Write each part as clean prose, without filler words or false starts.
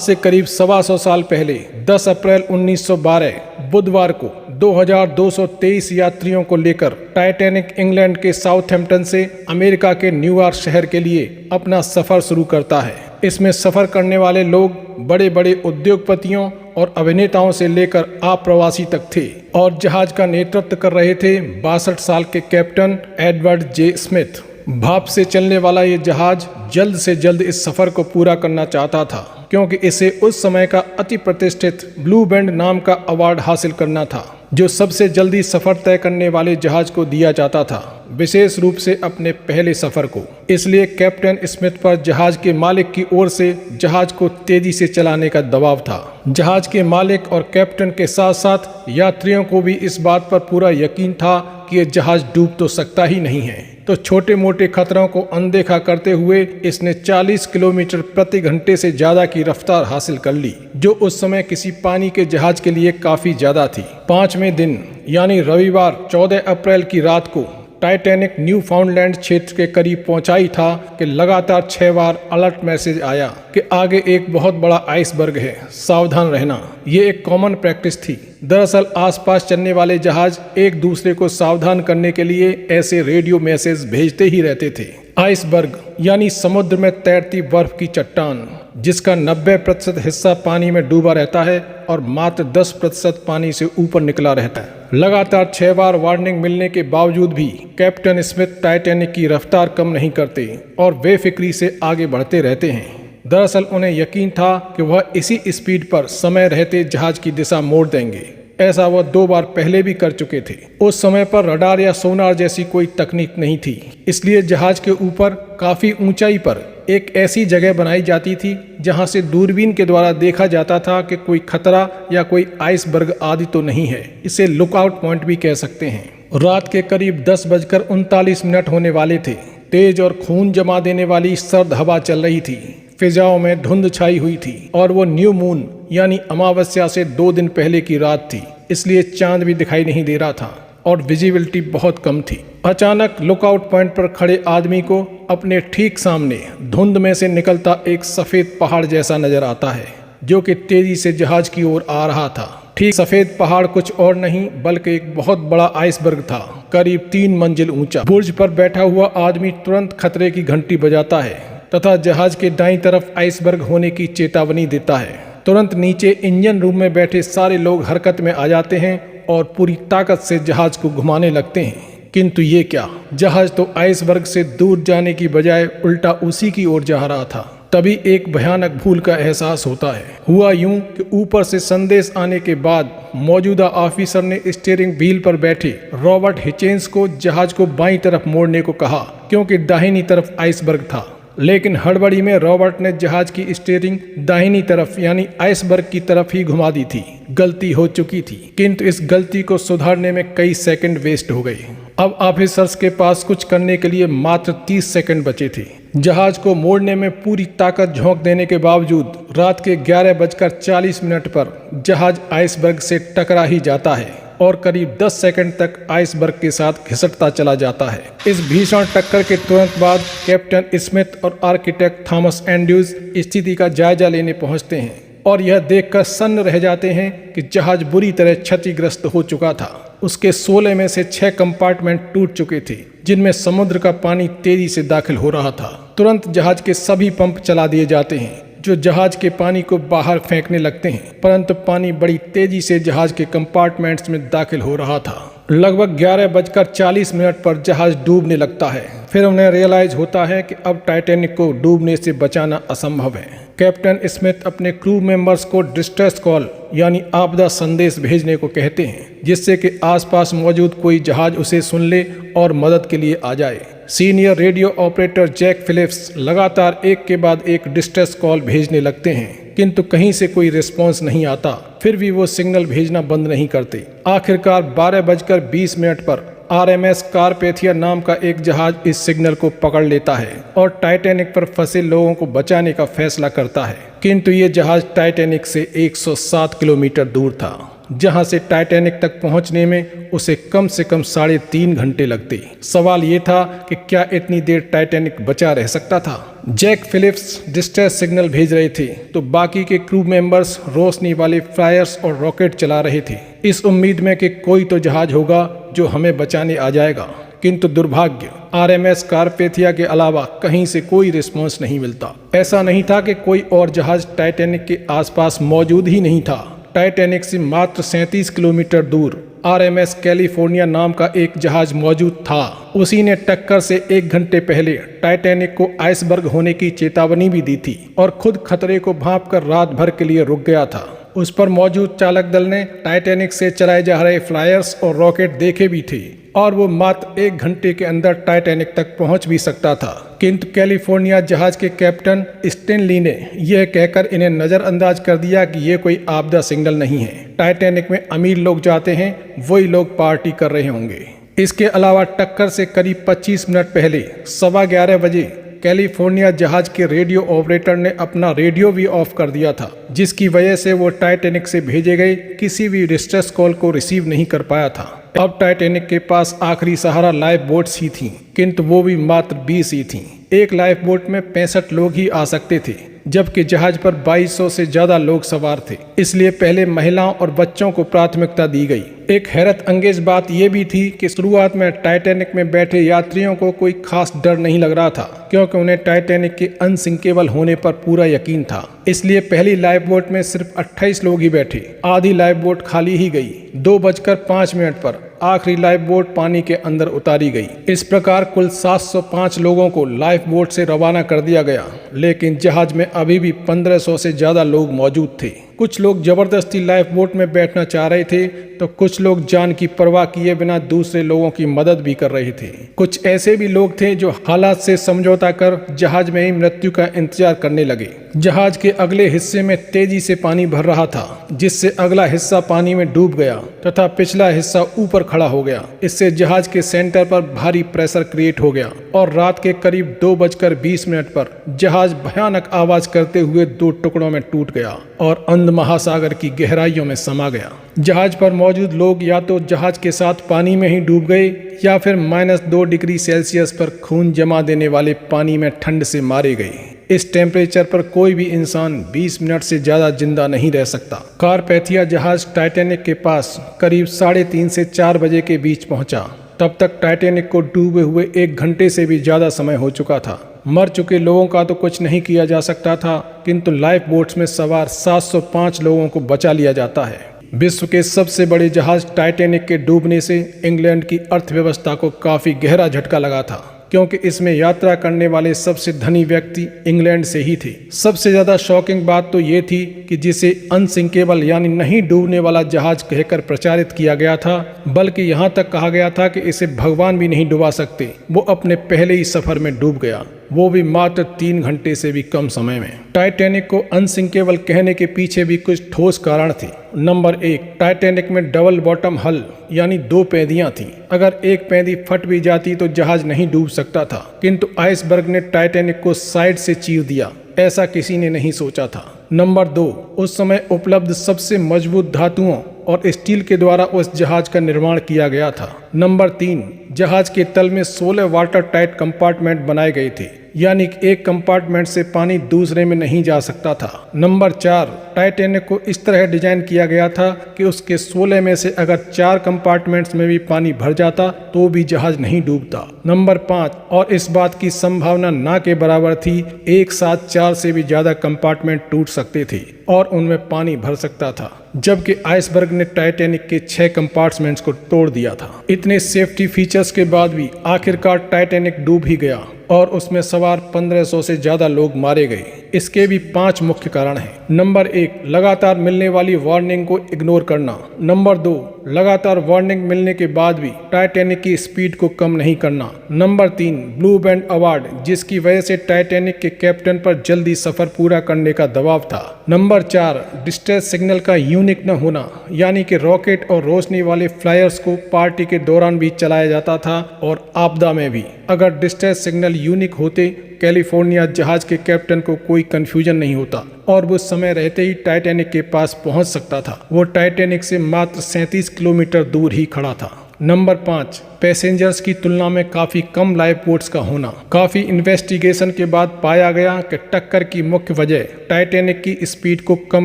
से करीब 125 साल पहले 10 अप्रैल 1912 बुधवार को 2223 यात्रियों को लेकर टाइटैनिक इंग्लैंड के साउथहैम्पटन से अमेरिका के न्यूयॉर्क शहर के लिए अपना सफर शुरू करता है। इसमें सफर करने वाले लोग बड़े बड़े उद्योगपतियों और अभिनेताओं से लेकर आप्रवासी तक थे और जहाज का नेतृत्व कर रहे थे 62 साल के कैप्टन एडवर्ड जे स्मिथ। भाप से चलने वाला ये जहाज जल्द से जल्द इस सफर को पूरा करना चाहता था, क्योंकि इसे उस समय का अति प्रतिष्ठित ब्लू बैंड नाम का अवार्ड हासिल करना था, जो सबसे जल्दी सफर तय करने वाले जहाज को दिया जाता था, विशेष रूप से अपने पहले सफर को। इसलिए कैप्टन स्मिथ पर जहाज के मालिक की ओर से जहाज को तेजी से चलाने का दबाव था। जहाज के मालिक और कैप्टन के साथ साथ यात्रियों को भी इस बात पर पूरा यकीन था कि यह जहाज डूब तो सकता ही नहीं है। तो छोटे मोटे खतरों को अनदेखा करते हुए इसने 40 किलोमीटर प्रति घंटे से ज्यादा की रफ्तार हासिल कर ली, जो उस समय किसी पानी के जहाज के लिए काफी ज्यादा थी। 5वें दिन यानी रविवार 14 अप्रैल की रात को टाइटैनिक न्यू फाउंडलैंड क्षेत्र के करीब पहुंचा ही था कि लगातार 6 बार अलर्ट मैसेज आया कि आगे एक बहुत बड़ा आइसबर्ग है, सावधान रहना। ये एक कॉमन प्रैक्टिस थी। दरअसल आसपास चलने वाले जहाज एक दूसरे को सावधान करने के लिए ऐसे रेडियो मैसेज भेजते ही रहते थे। आइसबर्ग यानी समुद्र में तैरती बर्फ की चट्टान, जिसका 90% हिस्सा पानी में डूबा रहता है और मात्र 10% पानी से ऊपर निकला रहता है। लगातार 6 बार वार्निंग मिलने के बावजूद भी कैप्टन स्मिथ टाइटैनिक की रफ्तार कम नहीं करते और बेफिक्री से आगे बढ़ते रहते हैं। दरअसल उन्हें यकीन था कि वह इसी स्पीड पर समय रहते जहाज की दिशा मोड़ देंगे। ऐसा वह 2 बार पहले भी कर चुके थे। उस समय पर रडार या सोनार जैसी कोई तकनीक नहीं थी, इसलिए जहाज के ऊपर काफी ऊंचाई पर एक ऐसी जगह बनाई जाती थी जहां से दूरबीन के द्वारा देखा जाता था कि कोई खतरा या कोई आइसबर्ग आदि तो नहीं है। इसे लुकआउट पॉइंट भी कह सकते हैं। रात के करीब 10:39 होने वाले थे। तेज और खून जमा देने वाली सर्द हवा चल रही थी। फिजाओं में धुंध छाई हुई थी और वो न्यू मून यानी अमावस्या से 2 दिन पहले की रात थी, इसलिए चांद भी दिखाई नहीं दे रहा था और विजिबिलिटी बहुत कम थी। अचानक लुकआउट पॉइंट पर खड़े आदमी को अपने ठीक सामने धुंध में से निकलता एक सफेद पहाड़ जैसा नजर आता है, जो कि तेजी से जहाज की ओर आ रहा था। ठीक सफेद पहाड़ कुछ और नहीं बल्कि एक बहुत बड़ा आइसबर्ग था, करीब 3 मंजिल ऊंचा। बुर्ज पर बैठा हुआ आदमी तुरंत खतरे की घंटी बजाता है तथा जहाज के दाईं तरफ आइसबर्ग होने की चेतावनी देता है। तुरंत नीचे इंजन रूम में बैठे सारे लोग हरकत में आ जाते हैं और पूरी ताकत से जहाज को घुमाने लगते हैं। किंतु ये क्या, जहाज तो आइसबर्ग से दूर जाने की बजाय उल्टा उसी की ओर जा रहा था। तभी एक भयानक भूल का एहसास होता है। हुआ यूं कि ऊपर से संदेश आने के बाद मौजूदा ऑफिसर ने स्टीयरिंग व्हील पर बैठे रॉबर्ट हिचेंस को जहाज को बाईं तरफ मोड़ने को कहा, क्योंकि दाहिनी तरफ आइसबर्ग था। लेकिन हड़बड़ी में रॉबर्ट ने जहाज की स्टीयरिंग दाहिनी तरफ यानी आइसबर्ग की तरफ ही घुमा दी थी। गलती हो चुकी थी, किंतु इस गलती को सुधारने में कई सेकंड वेस्ट हो गए। अब ऑफिसर्स के पास कुछ करने के लिए मात्र 30 सेकंड बचे थे। जहाज को मोड़ने में पूरी ताकत झोंक देने के बावजूद रात के 11:40 पर जहाज आइसबर्ग से टकरा ही जाता है और करीब 10 सेकंड तक आइसबर्ग के साथ घिसटता चला जाता है। इस भीषण टक्कर के तुरंत बाद कैप्टन स्मिथ और आर्किटेक्ट थॉमस एंड्रयूज स्थिति का जायजा लेने पहुंचते हैं और यह देखकर सन्न रह जाते हैं कि जहाज बुरी तरह क्षतिग्रस्त हो चुका था। उसके 16 में से 6 कंपार्टमेंट टूट चुके थे, जिनमें समुद्र का पानी तेजी से दाखिल हो रहा था। तुरंत जहाज के सभी पंप चला दिए जाते हैं, जो जहाज के पानी को बाहर फेंकने लगते हैं, परंतु पानी बड़ी तेजी से जहाज के कंपार्टमेंट्स में दाखिल हो रहा था। लगभग 11:40 पर जहाज डूबने लगता है। फिर उन्हें रियलाइज होता है कि अब टाइटैनिक को डूबने से बचाना असंभव है। कैप्टन स्मिथ अपने क्रू मेंबर्स को डिस्ट्रेस कॉल यानी आपदा संदेश भेजने को कहते हैं, जिससे कि आसपास मौजूद कोई जहाज उसे सुन ले और मदद के लिए आ जाए। Senior radio operator Jack Phillips लगातार एक के बाद एक डिस्ट्रेस कॉल भेजने लगते हैं, किंतु कहीं से कोई रिस्पॉन्स नहीं आता। फिर भी वो सिग्नल भेजना बंद नहीं करते। आखिरकार 12:20 पर RMS कारपेथिया नाम का एक जहाज इस सिग्नल को पकड़ लेता है और टाइटैनिक पर फंसे लोगों को बचाने का फैसला करता है। किंतु ये जहाज टाइटैनिक से 107 किलोमीटर दूर था। जहां से टाइटैनिक तक पहुंचने में उसे कम से कम 3.5 घंटे लगते। सवाल ये था कि क्या इतनी देर टाइटैनिक बचा रह सकता था। जैक फिलिप्स डिस्ट्रेस सिग्नल भेज रहे थे तो बाकी के क्रू मेंबर्स रोशनी वाले फ्लायर्स और रॉकेट चला रहे थे, इस उम्मीद में कि कोई तो जहाज होगा जो हमें बचाने आ जाएगा। किंतु दुर्भाग्य, RMS कारपेथिया के अलावा कहीं से कोई रिस्पॉन्स नहीं मिलता। ऐसा नहीं था कि कोई और जहाज टाइटैनिक के आसपास मौजूद ही नहीं था। टाइटैनिक से मात्र 37 किलोमीटर दूर RMS कैलिफोर्निया नाम का एक जहाज मौजूद था। उसी ने टक्कर से 1 घंटे पहले टाइटैनिक को आइसबर्ग होने की चेतावनी भी दी थी और खुद खतरे को भांपकर रात भर के लिए रुक गया था। उस पर मौजूद चालक दल ने टाइटैनिक से चलाए जा रहे फ्लायर्स और रॉकेट देखे भी थे और वो मात्र 1 घंटे के अंदर टाइटैनिक तक पहुंच भी सकता था। किंतु कैलिफोर्निया जहाज के कैप्टन स्टेनली ने यह कहकर इन्हें नजरअंदाज कर दिया कि यह कोई आपदा सिग्नल नहीं है। टाइटैनिक में अमीर लोग जाते हैं, वही लोग पार्टी कर रहे होंगे। इसके अलावा टक्कर से करीब 25 मिनट पहले 11:15 बजे कैलिफोर्निया जहाज के रेडियो ऑपरेटर ने अपना रेडियो भी ऑफ कर दिया था, जिसकी वजह से वो टाइटैनिक से भेजे गए किसी भी डिस्ट्रेस कॉल को रिसीव नहीं कर पाया था। अब टाइटैनिक के पास आखिरी सहारा लाइफ बोट्स ही थीं, किंतु वो भी मात्र 20 ही थीं। एक लाइफ बोट में 65 लोग ही आ सकते थे, जबकि जहाज पर 2200 से ज्यादा लोग सवार थे, इसलिए पहले महिलाओं और बच्चों को प्राथमिकता दी गई। एक हैरत अंगेज बात यह भी थी कि शुरुआत में टाइटैनिक में बैठे यात्रियों को कोई खास डर नहीं लग रहा था, क्योंकि उन्हें टाइटैनिक के अनसिंकेबल होने पर पूरा यकीन था। इसलिए पहली लाइफ बोट में सिर्फ 28 लोग ही बैठे। आधी लाइफ बोट खाली ही गई। 2:05 पर आखिरी लाइफ बोट पानी के अंदर उतारी गई। इस प्रकार कुल 705 लोगों को लाइफ बोट से रवाना कर दिया गया, लेकिन जहाज में अभी भी 1500 से ज्यादा लोग मौजूद थे। कुछ लोग जबरदस्ती लाइफ बोट में बैठना चाह रहे थे, तो कुछ लोग जान की परवाह किए बिना दूसरे लोगों की मदद भी कर रहे थे। कुछ ऐसे भी लोग थे जो हालात से समझौता कर जहाज में ही मृत्यु का इंतजार करने लगे। जहाज के अगले हिस्से में तेजी से पानी भर रहा था, जिससे अगला हिस्सा पानी में डूब गया तथा पिछला हिस्सा ऊपर खड़ा हो गया। इससे जहाज के सेंटर पर भारी प्रेशर क्रिएट हो गया और रात के करीब 2:20 पर जहाज भयानक आवाज करते हुए 2 टुकड़ों में टूट गया और अंध महासागर की गहराइयों में समा गया। जहाज पर मौजूद लोग या तो जहाज के साथ पानी में ही डूब गए या फिर -2 डिग्री सेल्सियस पर खून जमा देने वाले पानी में ठंड से मारे गए। इस टेम्परेचर पर कोई भी इंसान 20 मिनट से ज्यादा जिंदा नहीं रह सकता। कारपेथिया जहाज टाइटैनिक के पास करीब 3:30 से 4 बजे के बीच पहुंचा। तब तक टाइटैनिक को डूबे हुए 1 घंटे से भी ज्यादा समय हो चुका था। मर चुके लोगों का तो कुछ नहीं किया जा सकता था, किंतु लाइफ बोट्स में सवार 705 लोगों को बचा लिया जाता है। विश्व के सबसे बड़े जहाज टाइटैनिक के डूबने से इंग्लैंड की अर्थव्यवस्था को काफी गहरा झटका लगा था, क्योंकि इसमें यात्रा करने वाले सबसे धनी व्यक्ति इंग्लैंड से ही थे। सबसे ज्यादा शॉकिंग बात तो ये थी कि जिसे अनसिंकेबल यानी नहीं डूबने वाला जहाज कहकर प्रचारित किया गया था, बल्कि यहाँ तक कहा गया था कि इसे भगवान भी नहीं डुबा सकते, वो अपने पहले ही सफर में डूब गया, वो भी मात्र 3 घंटे से भी कम समय में। टाइटैनिक को अनसिंकेबल कहने के पीछे भी कुछ ठोस कारण थे। नंबर 1, टाइटैनिक में डबल बॉटम हल यानी 2 पैदियां थीं। अगर एक पैदी फट भी जाती तो जहाज नहीं डूब सकता था, किंतु आइसबर्ग ने टाइटैनिक को साइड से चीर दिया, ऐसा किसी ने नहीं सोचा था। नंबर 2, उस समय उपलब्ध सबसे मजबूत धातुओं और स्टील के द्वारा उस जहाज का निर्माण किया गया था। नंबर 3, जहाज के तल में 16 वाटर टाइट कंपार्टमेंट बनाए गए थे, यानी एक कंपार्टमेंट से पानी दूसरे में नहीं जा सकता था। नंबर 4, टाइटैनिक को इस तरह डिजाइन किया गया था कि उसके 16 में से अगर 4 कंपार्टमेंट्स में भी पानी भर जाता तो भी जहाज नहीं डूबता। नंबर 5, और इस बात की संभावना ना के बराबर थी, एक साथ 4 से भी ज्यादा कंपार्टमेंट टूट सकते थे और उनमें पानी भर सकता था, जबकि आइसबर्ग ने टाइटैनिक के 6 कंपार्टमेंट्स को तोड़ दिया था। इतने सेफ्टी फीचर्स के बाद भी आखिरकार टाइटैनिक डूब ही गया और उसमें सवार 1500 से ज्यादा लोग मारे गए। इसके भी 5 मुख्य कारण हैं। नंबर 1, लगातार मिलने वाली वार्निंग को इग्नोर करना। नंबर 2, लगातार वार्निंग मिलने के बाद भी टाइटैनिक की स्पीड को कम नहीं करना। नंबर 3, ब्लू बैंड अवार्ड, जिसकी वजह से टाइटैनिक के कैप्टन पर जल्दी सफर पूरा करने का दबाव था। नंबर 4, डिस्ट्रेस सिग्नल का यूनिक न होना, यानी कि रॉकेट और रोशनी वाले फ्लायर्स को पार्टी के दौरान भी चलाया जाता था और आपदा में भी। अगर डिस्ट्रेस सिग्नल यूनिक होते कैलिफोर्निया जहाज के कैप्टन को कोई कंफ्यूजन नहीं होता और वो समय रहते ही टाइटैनिक के पास पहुंच सकता था। वो टाइटैनिक से मात्र 37 किलोमीटर दूर ही खड़ा था। नंबर 5, पैसेंजर्स की तुलना में काफ़ी कम लाइफ बोट्स का होना। काफ़ी इन्वेस्टिगेशन के बाद पाया गया कि टक्कर की मुख्य वजह टाइटैनिक की स्पीड को कम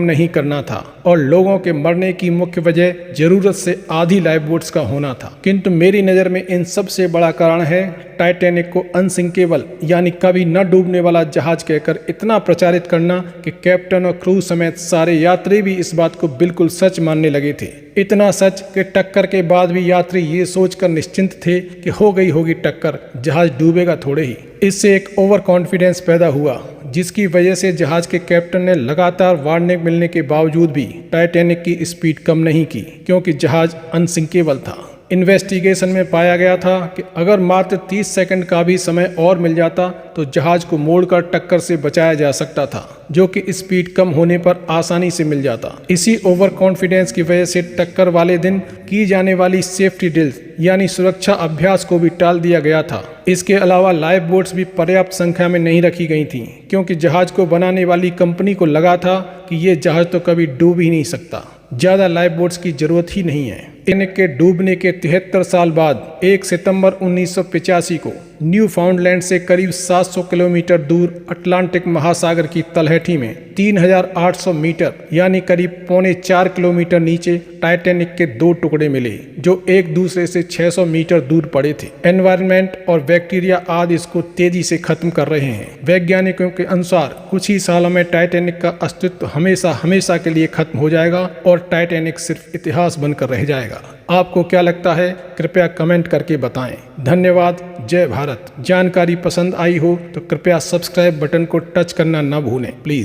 नहीं करना था और लोगों के मरने की मुख्य वजह ज़रूरत से आधी लाइफ बोट्स का होना था। किंतु मेरी नज़र में इन सबसे बड़ा कारण है टाइटैनिक को अनसिंकेबल यानी कभी न डूबने वाला जहाज कहकर इतना प्रचारित करना कि कैप्टन और क्रू समेत सारे यात्री भी इस बात को बिल्कुल सच मानने लगे थे। इतना सच कि टक्कर के बाद भी यात्री ये सोचकर निश्चिंत थे कि हो गई होगी टक्कर, जहाज डूबेगा थोड़े ही। इससे एक ओवर कॉन्फिडेंस पैदा हुआ जिसकी वजह से जहाज के कैप्टन ने लगातार वार्निंग मिलने के बावजूद भी टाइटैनिक की स्पीड कम नहीं की क्योंकि जहाज अनसिंकेबल था। इन्वेस्टिगेशन में पाया गया था कि अगर मात्र 30 सेकंड का भी समय और मिल जाता तो जहाज को मोड़कर टक्कर से बचाया जा सकता था, जो कि स्पीड कम होने पर आसानी से मिल जाता। इसी ओवर कॉन्फिडेंस की वजह से टक्कर वाले दिन की जाने वाली सेफ्टी ड्रिल्स यानी सुरक्षा अभ्यास को भी टाल दिया गया था। इसके अलावा लाइफ बोट्स भी पर्याप्त संख्या में नहीं रखी गई थीं क्योंकि जहाज को बनाने वाली कंपनी को लगा था कि ये जहाज तो कभी डूब ही नहीं सकता, ज़्यादा लाइफ बोट्स की जरूरत ही नहीं है। टाइटैनिक के डूबने के 73 साल बाद 1 सितंबर 1985 को न्यू फाउंडलैंड से करीब 700 किलोमीटर दूर अटलांटिक महासागर की तलहटी में 3800 मीटर यानी करीब 3.25 किलोमीटर नीचे टाइटैनिक के 2 टुकड़े मिले जो एक दूसरे से 600 मीटर दूर पड़े थे। एनवायरनमेंट और बैक्टीरिया आदि इसको तेजी से खत्म कर रहे हैं। वैज्ञानिकों के अनुसार कुछ ही सालों में टाइटैनिक का अस्तित्व हमेशा के लिए खत्म हो जाएगा और टाइटैनिक सिर्फ इतिहास बनकर रह जाएगा। आपको क्या लगता है? कृपया कमेंट करके बताएं। धन्यवाद। जय भारत। जानकारी पसंद आई हो तो कृपया सब्सक्राइब बटन को टच करना न भूलें प्लीज।